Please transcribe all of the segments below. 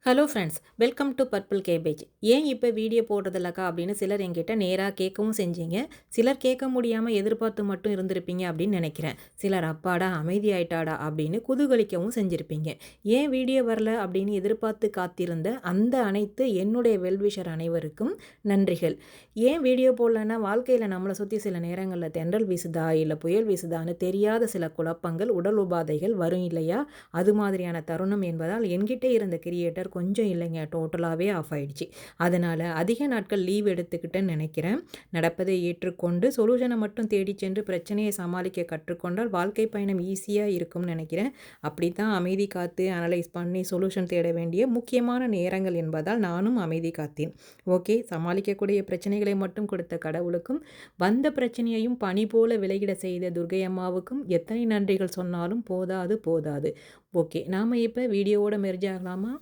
Hello friends, welcome to purple cabbage. ஏன் இப்போ video போடுறதில்லக்கா அப்படின்னு சிலர் என்கிட்ட நேராக கேட்கவும் செஞ்சீங்க. சிலர் கேட்க முடியாமல் எதிர்பார்த்து மட்டும் இருந்திருப்பீங்க அப்படின்னு நினைக்கிறேன். சிலர் அப்பாடா அமைதியாயிட்டாடா அப்படின்னு குதூகலிக்கவும் செஞ்சுருப்பீங்க. ஏன் வீடியோ வரல அப்படின்னு எதிர்பார்த்து காத்திருந்த அந்த அனைத்து என்னுடைய வெல்விஷர் அனைவருக்கும் நன்றிகள். ஏன் வீடியோ போடலன்னா வாழ்க்கையில் நம்மளை சுற்றி சில நேரங்களில் தென்றல் வீசுதா இல்லை புயல் வீசுதான்னு தெரியாத சில குழப்பங்கள், உடல் உபாதைகள் வரும் இல்லையா? அது மாதிரியான தருணம் என்பதால் என்கிட்ட இருந்த கிரியேட்டர் கொஞ்சம் இல்லைங்க, டோட்டலாகவே ஆஃப் ஆயிடுச்சு. அதனால் அதிக நாட்கள் லீவ் எடுத்துக்கிட்டேன்னு நினைக்கிறேன். நடப்பதை ஏற்றுக்கொண்டு சொல்யூஷனை மட்டும் தேடி சென்று பிரச்சனையை சமாளிக்க கற்றுக்கொண்டால் வாழ்க்கை பயணம் ஈஸியாக இருக்கும்னு நினைக்கிறேன். அப்படி தான் அமைதி காத்து அனலைஸ் பண்ணி சொல்யூஷன் தேட வேண்டிய முக்கியமான நேரங்கள் என்பதால் நானும் அமைதி காத்தேன். ஓகே, சமாளிக்கக்கூடிய பிரச்சனைகளை மட்டும் கொடுத்த கடவுளுக்கும் வந்த பிரச்சனையையும் பனி போல விலகிட செய்த துர்கை அம்மாவுக்கும் எத்தனை நன்றிகள் சொன்னாலும் போதாது. ஓகே, நாம் இப்போ வீடியோவோட மெர்ஜ் ஆகலாமா?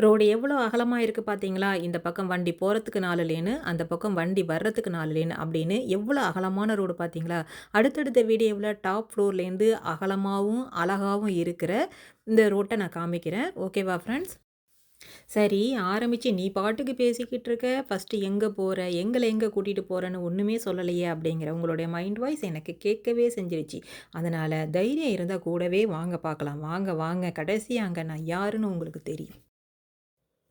ரோடு எவ்வளோ அகலமாக இருக்குது பார்த்தீங்களா? இந்த பக்கம் வண்டி போகிறதுக்கு 4 லேனு, அந்த பக்கம் வண்டி வர்றதுக்கு 4 லேனு அப்படின்னு எவ்வளோ அகலமான ரோடு பார்த்தீங்களா? அடுத்தடுத்த வீடியோவில் டாப் ஃப்ளோர்லேருந்து அகலமாகவும் அழகாகவும் இருக்கிற இந்த ரோட்டை நான் காமிக்கிறேன். ஓகேவா ஃப்ரெண்ட்ஸ்? சரி, ஆரம்பித்து நீ பாட்டுக்கு பேசிக்கிட்டு இருக்க, ஃபஸ்ட்டு எங்கே போகிற, எங்கே கூட்டிகிட்டு போகிறேன்னு ஒன்றுமே சொல்லலையே அப்படிங்கிற உங்களுடைய மைண்ட் வாய்ஸ் எனக்கு கேட்கவே செஞ்சிருச்சு. அதனால் தைரியம் இருந்தால் கூடவே வாங்க பார்க்கலாம். வாங்க வாங்க, கடைசியாக அங்கே நான் யாருன்னு உங்களுக்கு தெரியும்.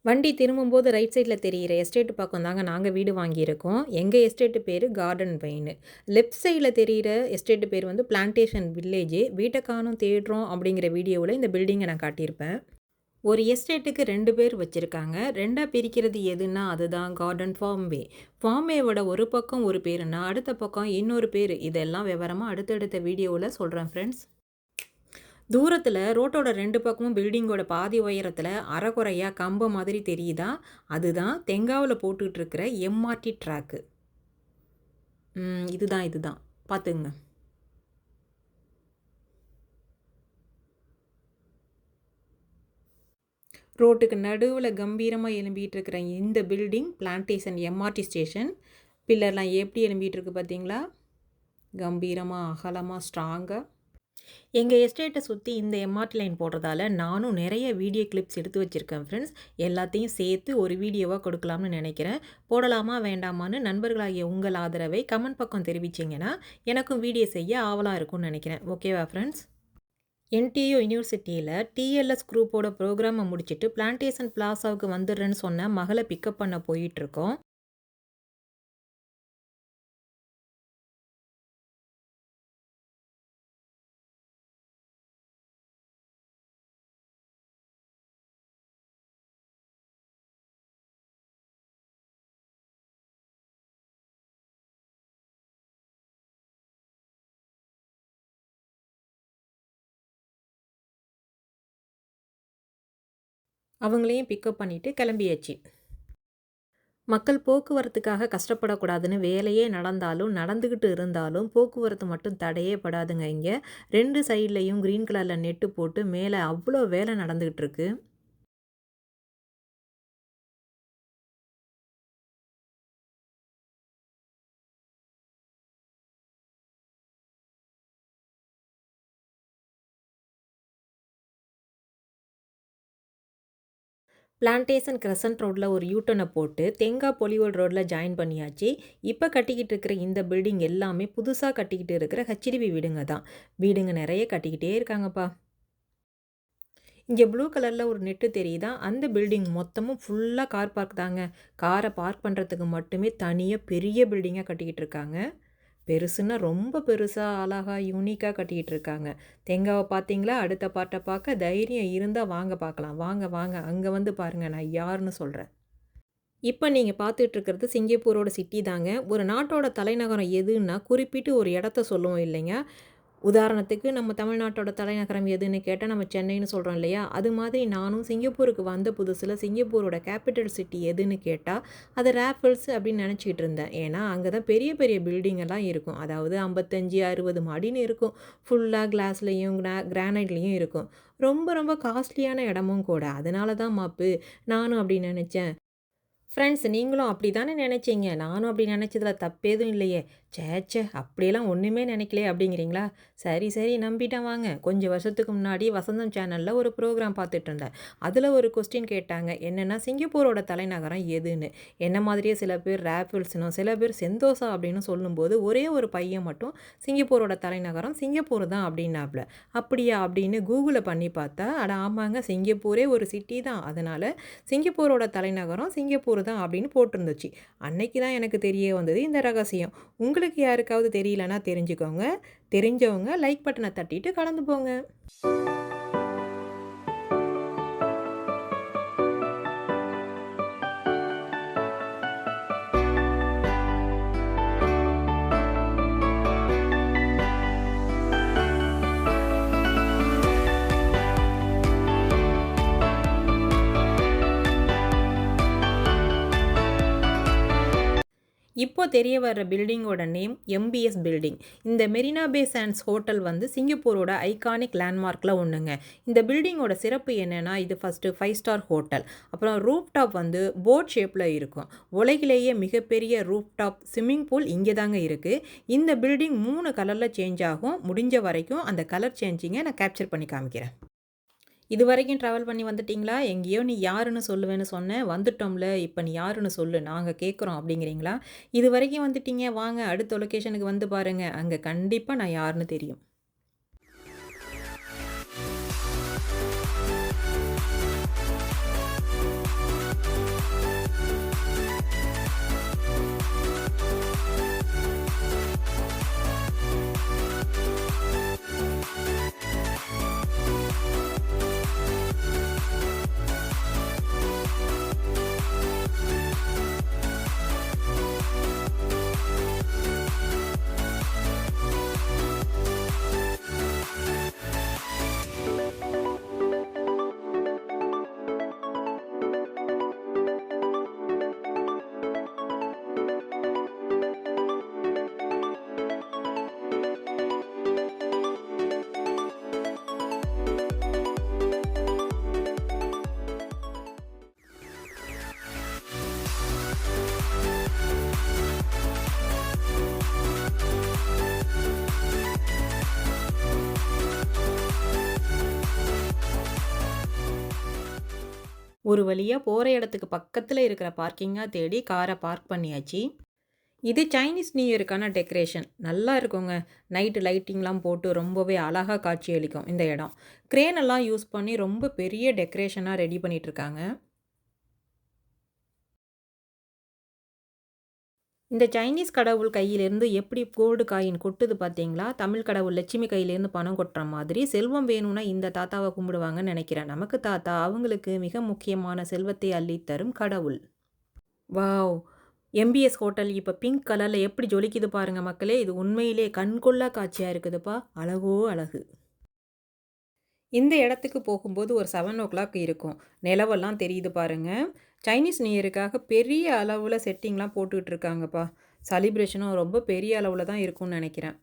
வண்டி திரும்பும்போது ரைட் சைடில் தெரிகிற எஸ்டேட்டு பக்கம் தாங்க நாங்கள் வீடு வாங்கியிருக்கோம். எங்கள் எஸ்டேட்டு பேர் கார்டன் வைனு. லெஃப்ட் சைடில் தெரிகிற எஸ்டேட்டு பேர் வந்து பிளான்டேஷன் வில்லேஜு. வீட்டை காணும் தேடுறோம் அப்படிங்கிற வீடியோவில் இந்த பில்டிங்கை நான் காட்டியிருப்பேன். ஒரு எஸ்டேட்டுக்கு 2 பேர் வச்சுருக்காங்க. 2ஆக பிரிக்கிறது எதுன்னா அதுதான் கார்டன் ஃபார்ம்வே. ஃபார்ம்வேவோட ஒரு பக்கம் ஒரு பேருன்னா அடுத்த பக்கம் இன்னொரு பேர். இதெல்லாம் விவரமாக அடுத்தடுத்த வீடியோவில் சொல்கிறேன் ஃப்ரெண்ட்ஸ். தூரத்தில் ரோட்டோட 2 பக்கமும் பில்டிங்கோட பாதி உயரத்தில் அரைகுறையாக கம்பம் மாதிரி தெரியுதா? அதுதான் தெங்காவில் போட்டுக்கிட்டு இருக்கிற எம்ஆர்டி ட்ராக்கு. இதுதான் பார்த்துங்க. ரோட்டுக்கு நடுவில் கம்பீரமாக எழும்பிட்டு இருக்கிற இந்த பில்டிங் பிளான்டேஷன் எம்ஆர்டி ஸ்டேஷன். பில்லர்லாம் எப்படி எழும்பிட்டு இருக்கு பார்த்தீங்களா? கம்பீரமாக, அகலமாக, ஸ்ட்ராங்காக. எங்கள் எஸ்டேட்டை சுற்றி இந்த எம்ஆர்டி லைன் போடுறதால நானும் நிறைய வீடியோ கிளிப்ஸ் எடுத்து வச்சுருக்கேன் ஃப்ரெண்ட்ஸ். எல்லாத்தையும் சேர்த்து ஒரு வீடியோவாக கொடுக்கலாம்னு நினைக்கிறேன். போடலாமா வேண்டாமான்னு நண்பர்களாகிய உங்கள் ஆதரவை கமெண்ட் பக்கம் தெரிவிச்சிங்கன்னா எனக்கும் வீடியோ செய்ய ஆவலாக இருக்கும்னு நினைக்கிறேன். ஓகேவா ஃப்ரெண்ட்ஸ்? என்டியூ யூனிவர்சிட்டியில் டிஎல்எஸ் குரூப்போட ப்ரோக்ராமை முடிச்சுட்டு பிளான்டேஷன் பிளாசாவுக்கு வந்துடுறேன்னு சொன்ன மகளை பிக்கப் பண்ண போயிட்டுருக்கோம். அவங்களையும் பிக்கப் பண்ணிவிட்டு கிளம்பியாச்சு. மக்கள் போக்குவரத்துக்காக கஷ்டப்படக்கூடாதுன்னு வேலையே நடந்துக்கிட்டு இருந்தாலும் போக்குவரத்து மட்டும் தடையே படாதுங்க இங்கே. 2 சைட்லேயும் க்ரீன் கலரில் நெட்டு போட்டு மேலே அவ்வளோ வேலை நடந்துக்கிட்டு இருக்கு. பிளான்டேஷன் கிரசன்ட் ரோட்டில் ஒரு யூட்டர்னை போட்டு தெங்கா பொலிவோல் ரோட்டில் ஜாயின் பண்ணியாச்சு. இப்போ கட்டிக்கிட்டு இருக்கிற இந்த பில்டிங் எல்லாமே புதுசாக கட்டிக்கிட்டு இருக்கிற ஹெச்டிபி வீடுங்க தான். வீடுங்க நிறைய கட்டிக்கிட்டே இருக்காங்கப்பா. இங்கே ப்ளூ கலரில் ஒரு நெட்டு தெரியுதா? அந்த பில்டிங் மொத்தமும் ஃபுல்லாக கார் பார்க் தாங்க. காரை பார்க் பண்ணுறதுக்கு மட்டுமே தனியாக பெரிய பில்டிங்காக கட்டிக்கிட்டு இருக்காங்க. பெருசுன்னா ரொம்ப பெருசாக அழகாக யூனிக்காக கட்டிக்கிட்டு இருக்காங்க. தேங்காவை பார்த்தீங்களா? அடுத்த பாட்டை பார்க்க தைரியம் இருந்தால் வாங்க பார்க்கலாம். வாங்க அங்கே வந்து பாருங்கள், நான் யாருன்னு சொல்கிறேன். இப்போ நீங்கள் பார்த்துட்ருக்கிறது சிங்கப்பூரோட சிட்டி தாங்க. ஒரு நாட்டோட தலைநகரம் எதுன்னா குறிப்பிட்டு ஒரு இடத்த சொல்லுவோம் இல்லைங்க. உதாரணத்துக்கு நம்ம தமிழ்நாட்டோட தலைநகரம் எதுன்னு கேட்டால் நம்ம சென்னைன்னு சொல்கிறோம் இல்லையா? அது மாதிரி நானும் சிங்கப்பூருக்கு வந்த புதுசில் சிங்கப்பூரோட கேபிட்டல் சிட்டி எதுன்னு கேட்டால் அது ராஃபல்ஸ் அப்படின்னு நினச்சிக்கிட்டு இருந்தேன். ஏன்னா அங்கே தான் பெரிய பெரிய பில்டிங் எல்லாம் இருக்கும். அதாவது 55, 60 மாடின்னு இருக்கும். ஃபுல்லாக கிளாஸ்லேயும் கிரானைட்லேயும் இருக்கும். ரொம்ப ரொம்ப காஸ்ட்லியான இடமும் கூட. அதனால தான் மாப்பு நானும் அப்படி நினச்சேன். ஃப்ரெண்ட்ஸ், நீங்களும் அப்படி தானே நினச்சிங்க? நானும் அப்படி நினச்சதில் தப்பேதும் இல்லையே. சேச்சே அப்படியெல்லாம் ஒன்றுமே நினைக்கலையே அப்படிங்கிறீங்களா? சரி சரி நம்பிட்டேன் வாங்க. கொஞ்சம் வருஷத்துக்கு முன்னாடி வசந்தம் சேனலில் ஒரு ப்ரோக்ராம் பார்த்துட்டு இருந்தேன். அதில் ஒரு கொஸ்டின் கேட்டாங்க. என்னென்னா சிங்கப்பூரோட தலைநகரம் எதுன்னு. என்ன மாதிரியே சில பேர் ராஃபிள்ஸ்னும் சில பேர் செந்தோசா அப்படின்னு சொல்லும்போது ஒரே ஒரு பையன் மட்டும் சிங்கப்பூரோட தலைநகரம் சிங்கப்பூர் தான் அப்படின்னாப்புல. அப்படியா அப்படின்னு கூகுளில் பண்ணி பார்த்தா, அட ஆமாங்க சிங்கப்பூரே ஒரு சிட்டி தான். அதனால் சிங்கப்பூரோட தலைநகரம் சிங்கப்பூர் தான் அப்படின்னு போட்டிருந்துச்சு. அன்னைக்கு தான் எனக்கு தெரிய வந்தது இந்த ரகசியம். உங்களுக்கு யாருக்காவது தெரியலனா தெரிஞ்சுக்கோங்க. தெரிஞ்சவங்க லைக் பட்டனை தட்டிட்டு கலந்து போங்க. இப்போ தெரிய வர்ற பில்டிங்கோட நேம் எம்பிஎஸ் பில்டிங். இந்த மெரினா பே சாண்ட்ஸ் ஹோட்டல் வந்து சிங்கப்பூரோட ஐகானிக் லேண்ட்மார்க்கில் ஒன்றுங்க. இந்த பில்டிங்கோட சிறப்பு என்னென்னா, இது ஃபஸ்ட்டு 5 ஸ்டார் ஹோட்டல். அப்புறம் ரூப் டாப் வந்து போட் ஷேப்பில் இருக்கும். உலகிலேயே மிகப்பெரிய ரூப் டாப் ஸ்விம்மிங் பூல் இங்கே தாங்க இருக்குது. இந்த பில்டிங் 3 கலரில் சேஞ்ச் ஆகும். முடிஞ்ச வரைக்கும் அந்த கலர் சேஞ்சிங்கை நான் கேப்சர் பண்ணி காமிக்கிறேன். இது வரைக்கும் ட்ராவல் பண்ணி வந்துட்டிங்களா? எங்கேயோ நீ யாருன்னு சொல்லுவேன்னு சொன்னேன். வந்துட்டோம்ல, இப்போ நீ யாருன்னு சொல்லு, நாங்கள் கேட்குறோம் அப்படிங்கிறீங்களா? இது வரைக்கும் வந்துட்டீங்க, வாங்க அடுத்த லொக்கேஷனுக்கு வந்து பாருங்கள். அங்கே கண்டிப்பாக நான் யாருன்னு தெரியும். ஒரு வழியாக போகிற இடத்துக்கு பக்கத்தில் இருக்கிற பார்க்கிங்காக தேடி காரை பார்க் பண்ணியாச்சு. இது சைனீஸ் நியூ இயருக்கான டெக்கரேஷன். நல்லா இருக்குங்க. நைட்டு லைட்டிங்லாம் போட்டு ரொம்பவே அழகாக காட்சியளிக்கும் இந்த இடம். க்ரேன் எல்லாம் யூஸ் பண்ணி ரொம்ப பெரிய டெக்கரேஷனாக ரெடி பண்ணிகிட்ருக்காங்க. இந்த சைனீஸ் கடவுள் கையிலேருந்து எப்படி கோல்டு காயின் கொட்டுது பார்த்தீங்களா? தமிழ் கடவுள் லட்சுமி கையிலேருந்து பணம் கொட்டுற மாதிரி செல்வம் வேணும்னா இந்த தாத்தாவை கும்பிடுவாங்கன்னு நினைக்கிறேன். நமக்கு தாத்தா, அவங்களுக்கு மிக முக்கியமான செல்வத்தை அள்ளித்தரும் கடவுள். வாவ்! எம்பிஎஸ் ஹோட்டல் இப்போ பிங்க் கலரில் எப்படி ஜொலிக்குது பாருங்க மக்களே! இது உண்மையிலே கண்கொள்ளா காட்சியாக இருக்குதுப்பா. அழகோ அழகு. இந்த இடத்துக்கு போகும்போது ஒரு 7:00 இருக்கும். நிலவெல்லாம் தெரியுது பாருங்க. சைனீஸ் நியூ இயருக்காக பெரிய அளவில் செட்டிங்லாம் போட்டுக்கிட்டு இருக்காங்கப்பா. செலிப்ரேஷனும் ரொம்ப பெரிய அளவில் தான் இருக்கும்னு நினைக்கிறேன்.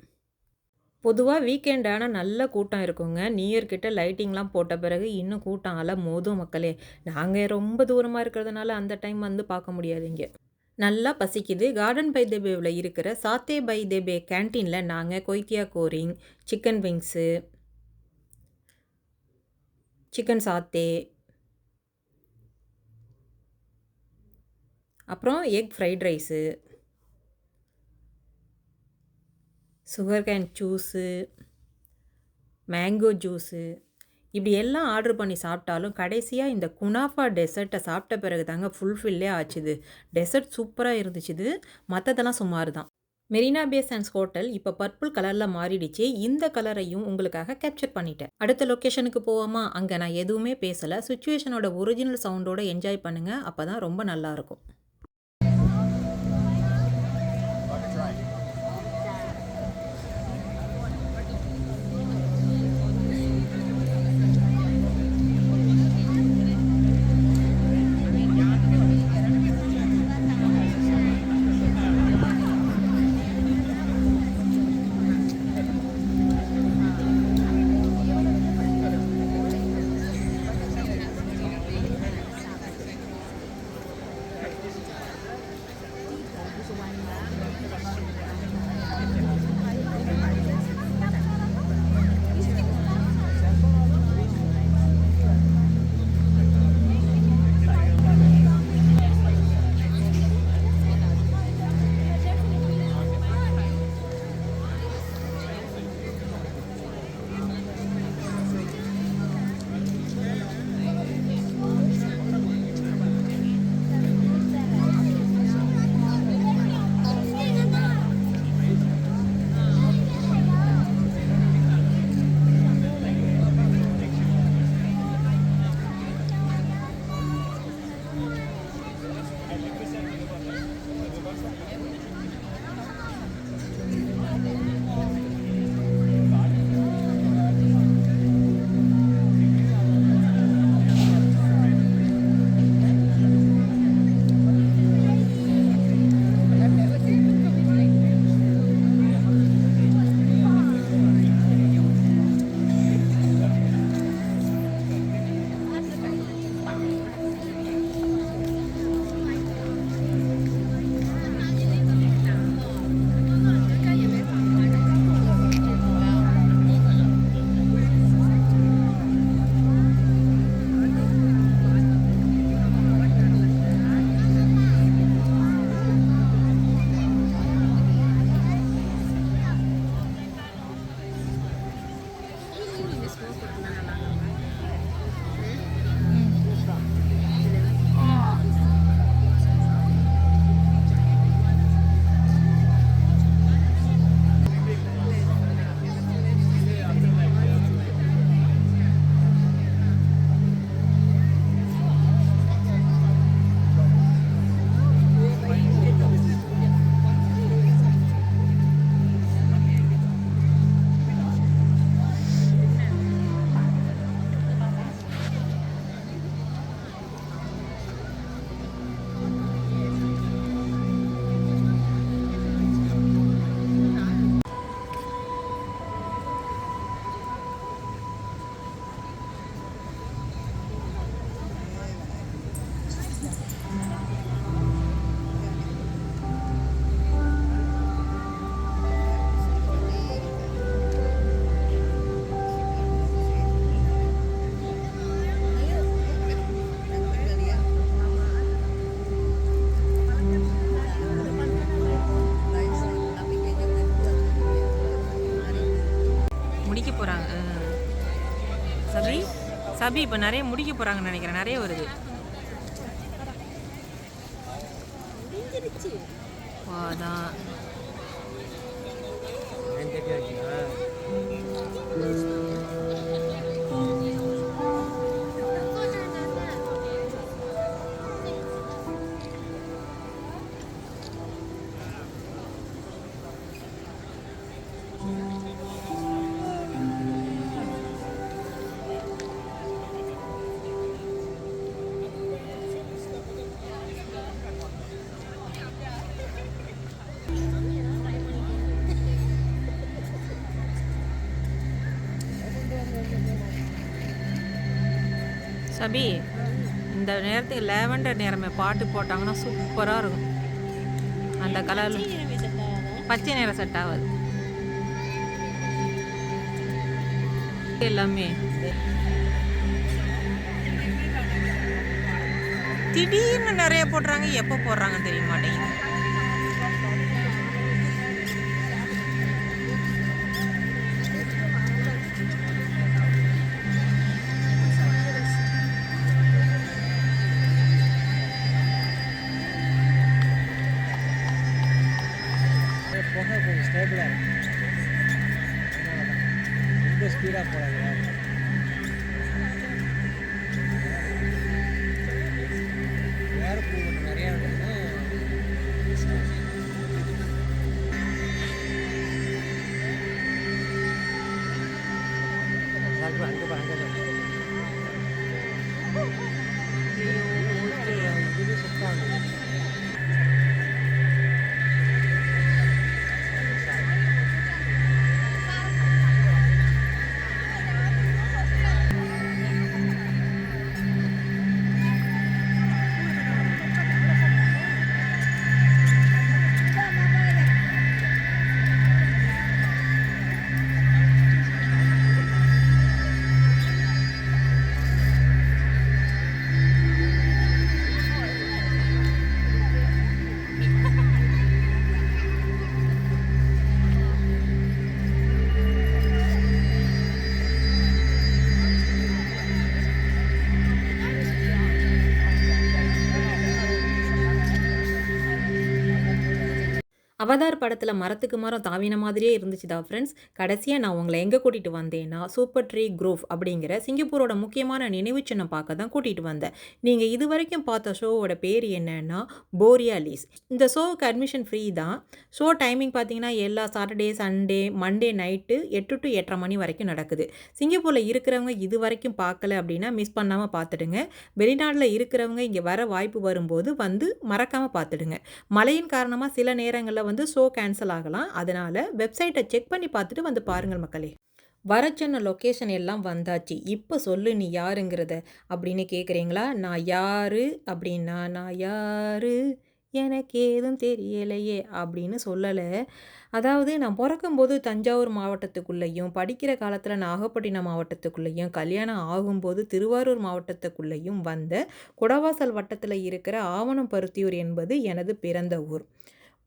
பொதுவாக வீக்கெண்ட் ஆனால் நல்ல கூட்டம் இருக்குங்க. நியூ இயர் கிட்ட லைட்டிங்லாம் போட்ட பிறகு இன்னும் கூட்டம் அலை மோதும் மக்களே. நாங்கள் ரொம்ப தூரமாக இருக்கிறதுனால அந்த டைம் வந்து பார்க்க முடியாது இங்கே. நல்லா பசிக்குது. கார்டன் பை தி பேவில் இருக்கிற சாத்தே பை தி பே கேன்டீனில் நாங்கள் கொய்க்கியா கோரிங், சிக்கன் விங்ஸு, சிக்கன் சாத்தே, அப்புறம் egg fried rice, sugar cane juice, mango juice இப்படி எல்லாம் ஆர்டர் பண்ணி சாப்பிட்டாலும் கடைசியாக இந்த குனாஃபா டெசர்ட்டை சாப்பிட்ட பிறகு தாங்க ஃபுல்ஃபில்லே ஆச்சுது. டெசர்ட் சூப்பராக இருந்துச்சுது. மற்றதெல்லாம் சுமார் தான். மெரினா பே சாண்ட்ஸ் ஹோட்டல் இப்போ பர்பிள் கலரில் மாறிடுச்சு. இந்த கலரையும் உங்களுக்காக கேப்சர் பண்ணிட்டேன். அடுத்த லொக்கேஷனுக்கு போவோமா? அங்கே நான் எதுவுமே பேசலை. சுச்சுவேஷனோட ஒரிஜினல் சவுண்டோட என்ஜாய் பண்ணுங்கள். அப்போ தான் ரொம்ப நல்லாயிருக்கும். சபி இப்போ நிறைய முடிக்க போகிறாங்கன்னு நினைக்கிறேன், நிறைய வருது. அதான் சபி, இந்த நேரத்துக்கு லேவண்டர் நேரமே பாட்டு போட்டாங்கன்னா சூப்பராக இருக்கும். அந்த கலர் பச்சை நேரம் செட் ஆகாது. எல்லாமே திடீர்னு நிறைய போடுறாங்க, எப்போ போடுறாங்க தெரிய மாட்டேங்குது. ரொம்ப ஸ்பீடாக போடாது. வேறு பூ நிறையா இருந்ததுன்னா அங்கே இது சுத்தம். அவதார் படத்தில் மரத்துக்கு மரம் தாவின மாதிரியே இருந்துச்சுதா ஃப்ரெண்ட்ஸ். கடைசியாக நான் உங்களை எங்கே கூட்டிகிட்டு வந்தேன்னா சூப்பர் ட்ரீ க்ரோவ் அப்படிங்கிற சிங்கப்பூரோட முக்கியமான நினைவு சின்னம் பார்க்க தான் கூட்டிகிட்டு வந்தேன். நீங்கள் இது வரைக்கும் பார்த்த ஷோவோட பேர் என்னன்னா போரியாலிஸ். இந்த ஷோவுக்கு அட்மிஷன் ஃப்ரீ தான். ஷோ டைமிங் பார்த்தீங்கன்னா எல்லா Saturday, Sunday, Monday night 8 to 8:30 மணி வரைக்கும் நடக்குது. சிங்கப்பூரில் இருக்கிறவங்க இது வரைக்கும் பார்க்கல அப்படின்னா மிஸ் பண்ணாமல் பார்த்துடுங்க. வெளிநாட்டில் இருக்கிறவங்க இங்கே வர வாய்ப்பு வரும்போது வந்து மறக்காமல் பார்த்துடுங்க. மழையின் காரணமாக சில நேரங்களில் ஷோ கேன்சல் ஆகலாம். அதனால் வெப்சைட்டை செக் பண்ணி பார்த்துட்டு வந்து பாருங்கள் மக்களே. வர சொன்ன லொக்கேஷன் எல்லாம் வந்தாச்சு. இப்போ சொல்லு நீ யாருங்கிறத அப்படின்னு கேட்குறீங்களா? நான் யாரு அப்படின்னா, நான் யாரு எனக்கு ஏதும் தெரியலையே அப்படின்னு சொல்லலை. அதாவது நான் பிறக்கும்போது தஞ்சாவூர் மாவட்டத்துக்குள்ளேயும், படிக்கிற காலத்தில் நாகப்பட்டினம் மாவட்டத்துக்குள்ளேயும், கல்யாணம் ஆகும்போது திருவாரூர் மாவட்டத்துக்குள்ளேயும் வந்த குடவாசல் வட்டத்தில் இருக்கிற ஆவணம்பருத்தியூர் என்பது எனது பிறந்த ஊர்.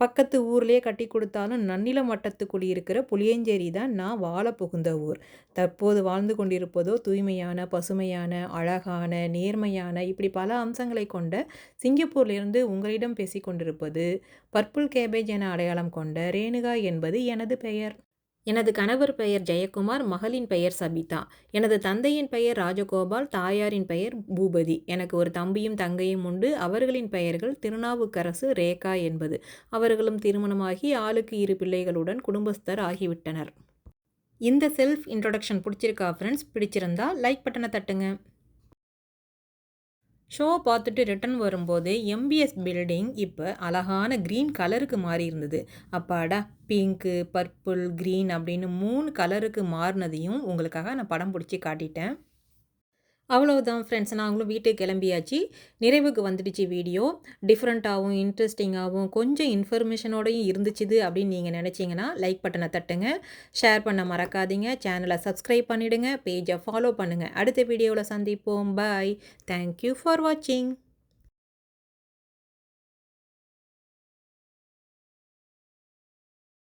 பக்கத்து ஊர்லேயே கட்டி கொடுத்தாலும் நன்னிலம் வட்டத்துக்குள் இருக்கிற புளியஞ்சேரி தான் நான் வாழ புகுந்த ஊர். தற்போது வாழ்ந்து கொண்டிருப்பதோ தூய்மையான, பசுமையான, அழகான, நேர்மையான இப்படி பல அம்சங்களை கொண்ட சிங்கப்பூர்லேருந்து உங்களிடம் பேசி கொண்டிருப்பது பர்பிள் கேபேஜ் என அடையாளம் கொண்ட ரேணுகா என்பது எனது பெயர். எனது கணவர் பெயர் ஜெயக்குமார், மகளின் பெயர் சபிதா. எனது தந்தையின் பெயர் ராஜகோபால், தாயாரின் பெயர் பூபதி. எனக்கு ஒரு தம்பியும் தங்கையும் உண்டு. அவர்களின் பெயர்கள் திருநாவுக்கரசு, ரேகா என்பது. அவர்களும் திருமணமாகி ஆளுக்கு 2 பிள்ளைகளுடன் குடும்பஸ்தர் ஆகிவிட்டனர். இந்த செல்ஃப் இன்ட்ரோடக்ஷன் பிடிச்சிருக்கா ஃப்ரெண்ட்ஸ்? பிடிச்சிருந்தா லைக் பட்டனை தட்டுங்க. ஷோ பார்த்துட்டு ரிட்டன் வரும்போது எம்பிஎஸ் பில்டிங் இப்போ அழகான க்ரீன் கலருக்கு மாறி இருந்தது. அப்பாடா, பிங்க்கு, பர்பிள், க்ரீன் அப்படின்னு 3 கலருக்கு மாறினதையும் உங்களுக்காக நான் படம் பிடிச்சி காட்டிட்டேன். அவ்வளவுதான் ஃப்ரெண்ட்ஸ், நாங்களும் வீட்டுக்கு கிளம்பியாச்சு. நிறைவுக்கு வந்துடுச்சு வீடியோ. டிஃப்ரெண்ட்டாகவும் இன்ட்ரெஸ்டிங்காகவும் கொஞ்சம் இன்ஃபர்மேஷனோடையும் இருந்துச்சுது அப்படின்னு நீங்கள் நினச்சிங்கன்னா லைக் பட்டனை தட்டுங்க. ஷேர் பண்ண மறக்காதீங்க. சேனலை சப்ஸ்கிரைப் பண்ணிவிடுங்க. பேஜை ஃபாலோ பண்ணுங்கள். அடுத்த வீடியோவில் சந்திப்போம். பாய். தேங்க்யூ ஃபார் வாட்சிங்.